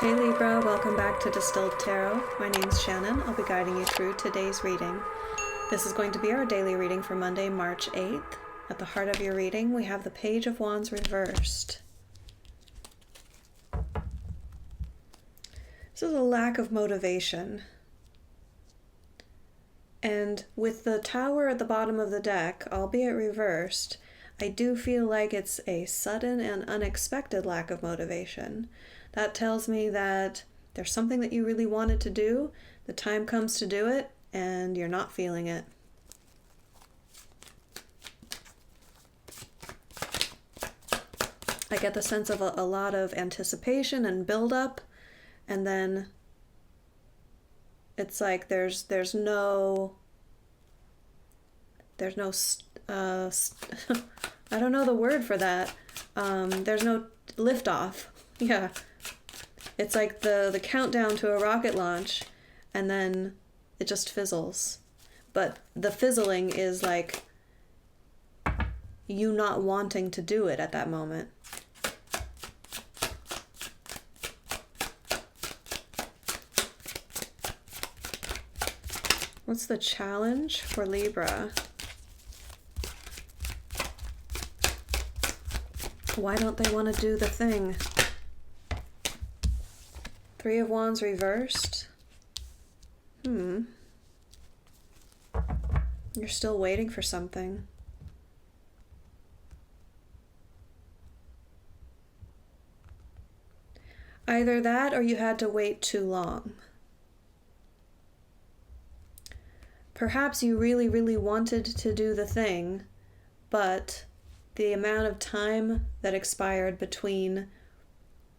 Hey Libra, welcome back to Distilled Tarot. My name's Shannon. I'll be guiding you through today's reading. This is going to be our daily reading for Monday, March 8th. At the heart of your reading, we have the Page of Wands reversed. This is a lack of motivation. And with the Tower at the bottom of the deck, albeit reversed, I do feel like it's a sudden and unexpected lack of motivation. That tells me that there's something that you really wanted to do, the time comes to do it, and you're not feeling it. I get the sense of a lot of anticipation and build-up, and then it's like there's no I don't know the word for that. There's no liftoff. Yeah. It's like the countdown to a rocket launch, and then it just fizzles. But the fizzling is like you not wanting to do it at that moment. What's the challenge for Libra? Why don't they want to do the thing? Three of Wands reversed. You're still waiting for something. Either that or you had to wait too long. Perhaps you really, really wanted to do the thing, but the amount of time that expired between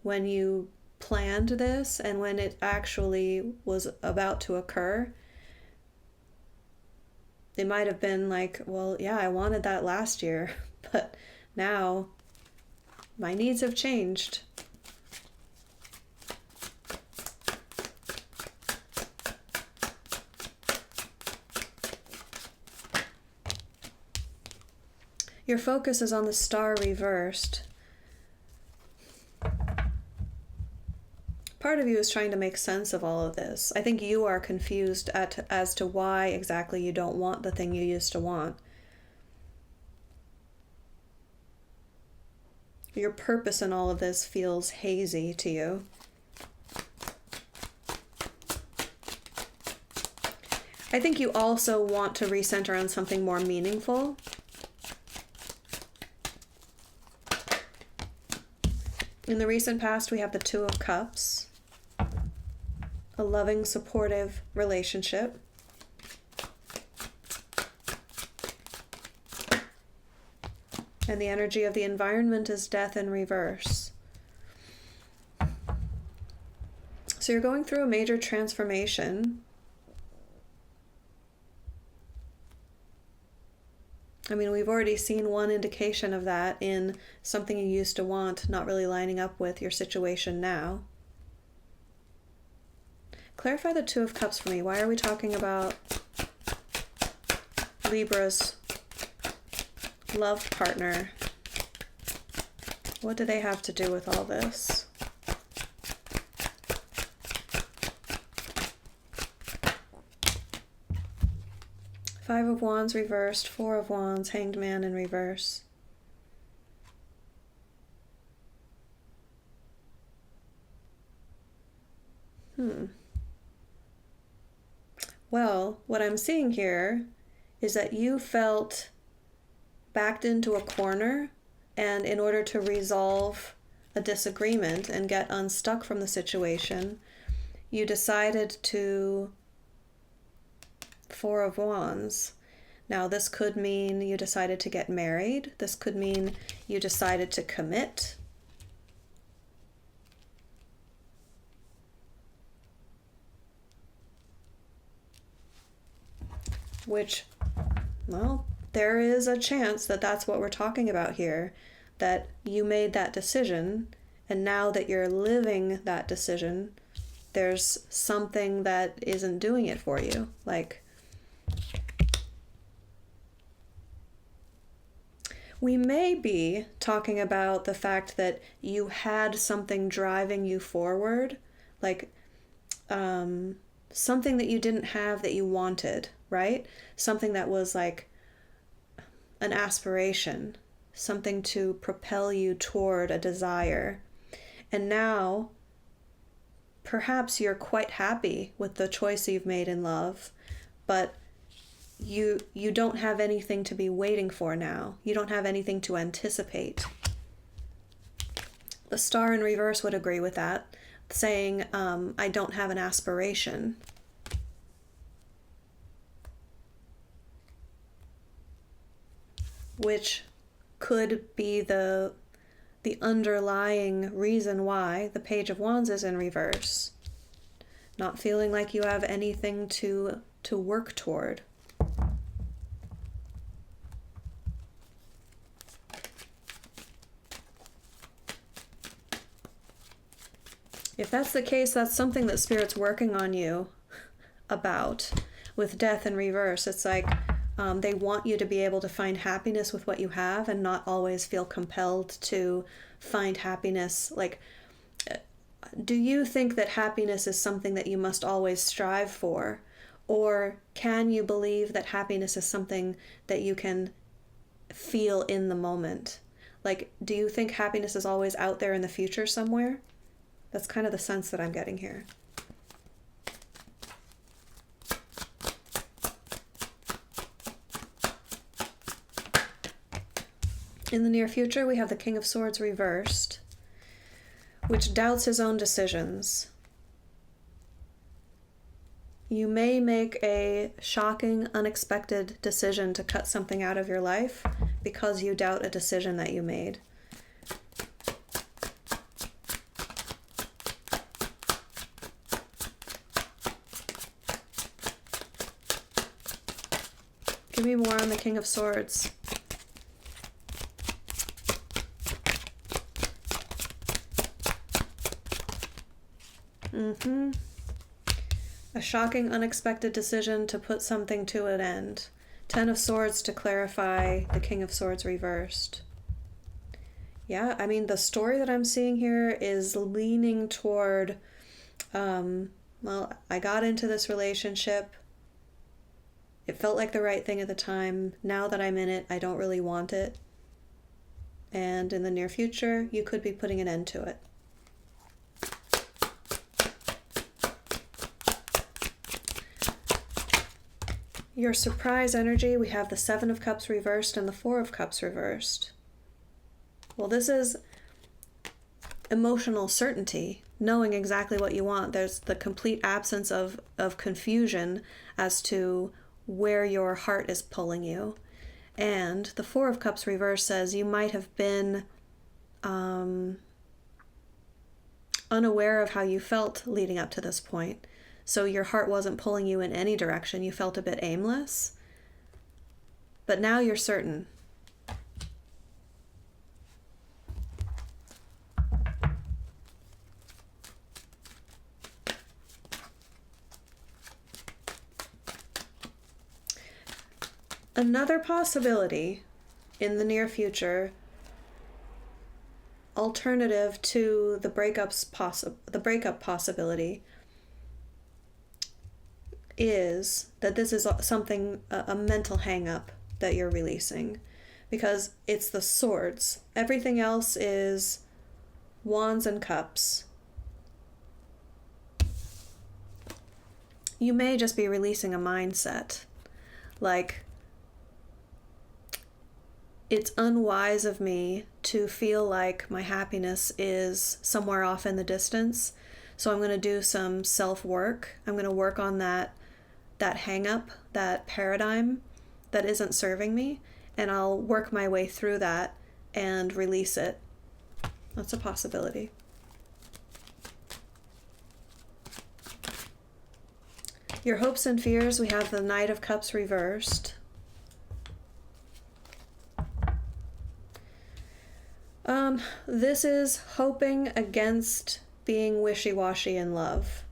when you planned this and when it actually was about to occur, it might have been like, well, yeah, I wanted that last year, but now my needs have changed. Your focus is on the Star reversed. Part of you is trying to make sense of all of this. I think you are confused as to why exactly you don't want the thing you used to want. Your purpose in all of this feels hazy to you. I think you also want to recenter on something more meaningful. In the recent past, we have the Two of Cups, a loving, supportive relationship. And the energy of the environment is Death in reverse. So you're going through a major transformation. I mean, we've already seen one indication of that in something you used to want not really lining up with your situation now. Clarify the Two of Cups for me. Why are we talking about Libra's love partner? What do they have to do with all this? Five of Wands reversed, Four of Wands, Hanged Man in reverse. Well, what I'm seeing here is that you felt backed into a corner, and in order to resolve a disagreement and get unstuck from the situation, you decided to Four of Wands. Now, this could mean you decided to get married. This could mean you decided to commit. Which, well, there is a chance that that's what we're talking about here, that you made that decision, and now that you're living that decision, there's something that isn't doing it for you. Like, we may be talking about the fact that you had something driving you forward, like something that you didn't have that you wanted, right? Something that was like an aspiration, something to propel you toward a desire. And now, perhaps you're quite happy with the choice you've made in love, but you don't have anything to be waiting for now. You don't have anything to anticipate. The star in reverse would agree with that, saying, I don't have an aspiration. Which could be the underlying reason why the Page of Wands is in reverse. Not feeling like you have anything to work toward. If that's the case, that's something that Spirit's working on you about. With Death in reverse, it's like they want you to be able to find happiness with what you have and not always feel compelled to find happiness. Like, do you think that happiness is something that you must always strive for? Or can you believe that happiness is something that you can feel in the moment? Like, do you think happiness is always out there in the future somewhere? That's kind of the sense that I'm getting here. In the near future, we have the King of Swords reversed, which doubts his own decisions. You may make a shocking, unexpected decision to cut something out of your life because you doubt a decision that you made. Give me more on the King of Swords. A shocking, unexpected decision to put something to an end. Ten of Swords to clarify the King of Swords reversed. Yeah, I mean, the story that I'm seeing here is leaning toward, well, I got into this relationship. It felt like the right thing at the time. Now that I'm in it, I don't really want it. And in the near future, you could be putting an end to it. Your surprise energy, we have the Seven of Cups reversed and the Four of Cups reversed. Well, this is emotional certainty, knowing exactly what you want. There's the complete absence of confusion as to where your heart is pulling you. And the Four of Cups reversed says you might have been unaware of how you felt leading up to this point. So your heart wasn't pulling you in any direction. You felt a bit aimless. But now you're certain. Another possibility in the near future, alternative to the breakup possibility, is that this is something, a mental hang-up that you're releasing, because it's the swords. Everything else is wands and cups. You may just be releasing a mindset, like, it's unwise of me to feel like my happiness is somewhere off in the distance, so I'm going to do some self-work. I'm going to work on that hang-up, that paradigm that isn't serving me, and I'll work my way through that and release it. That's a possibility. Your hopes and fears, we have the Knight of Cups reversed. This is hoping against being wishy-washy in love.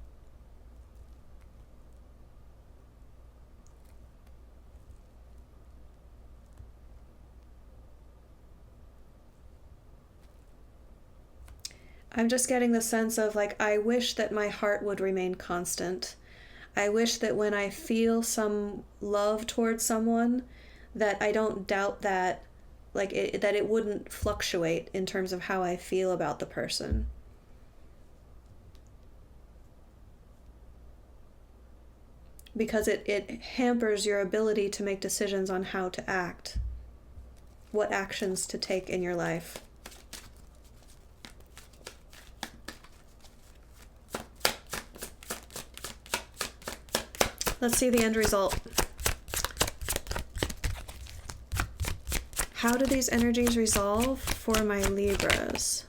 I'm just getting the sense of like, I wish that my heart would remain constant. I wish that when I feel some love towards someone, that I don't doubt that, like that it wouldn't fluctuate in terms of how I feel about the person. Because it hampers your ability to make decisions on how to act, what actions to take in your life. Let's see the end result. How do these energies resolve for my Libras?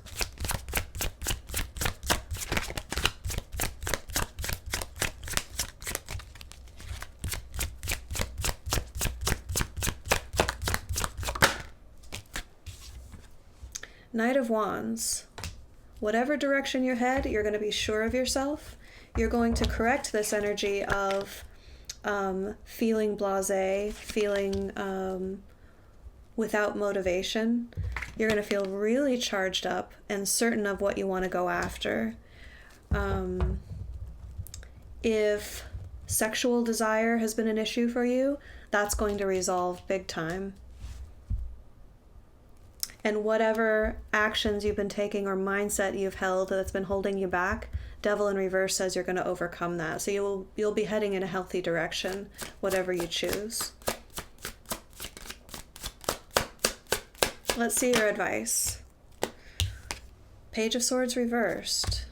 Knight of Wands. Whatever direction you head, you're going to be sure of yourself. You're going to correct this energy of feeling blasé, feeling without motivation. You're going to feel really charged up and certain of what you want to go after. If sexual desire has been an issue for you, that's going to resolve big time. And whatever actions you've been taking or mindset you've held that's been holding you back, Devil in reverse says you're going to overcome that. So you'll be heading in a healthy direction, whatever you choose. Let's see your advice. Page of Swords reversed.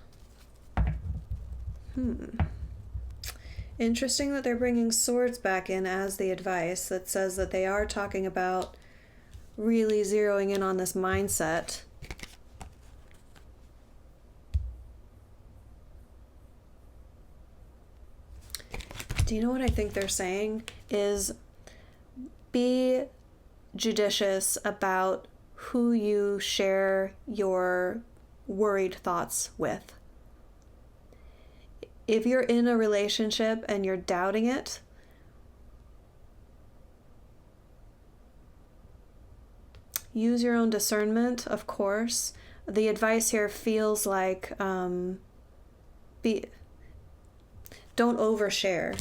Interesting that they're bringing swords back in as the advice. That says that they are talking about really zeroing in on this mindset. Do you know what I think they're saying? Is be judicious about who you share your worried thoughts with. If you're in a relationship and you're doubting it, use your own discernment, of course. The advice here feels like don't overshare.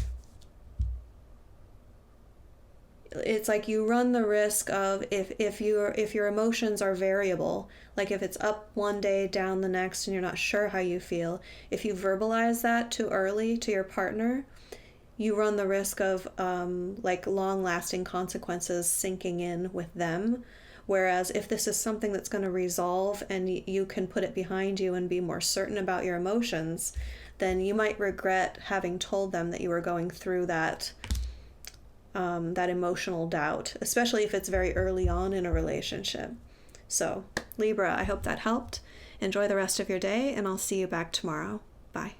It's like you run the risk of if your emotions are variable, like if it's up one day, down the next, and you're not sure how you feel, if you verbalize that too early to your partner, you run the risk of like long-lasting consequences sinking in with them. Whereas if this is something that's going to resolve and you can put it behind you and be more certain about your emotions, then you might regret having told them that you were going through that emotional doubt, especially if it's very early on in a relationship. So, Libra, I hope that helped. Enjoy the rest of your day, and I'll see you back tomorrow. Bye.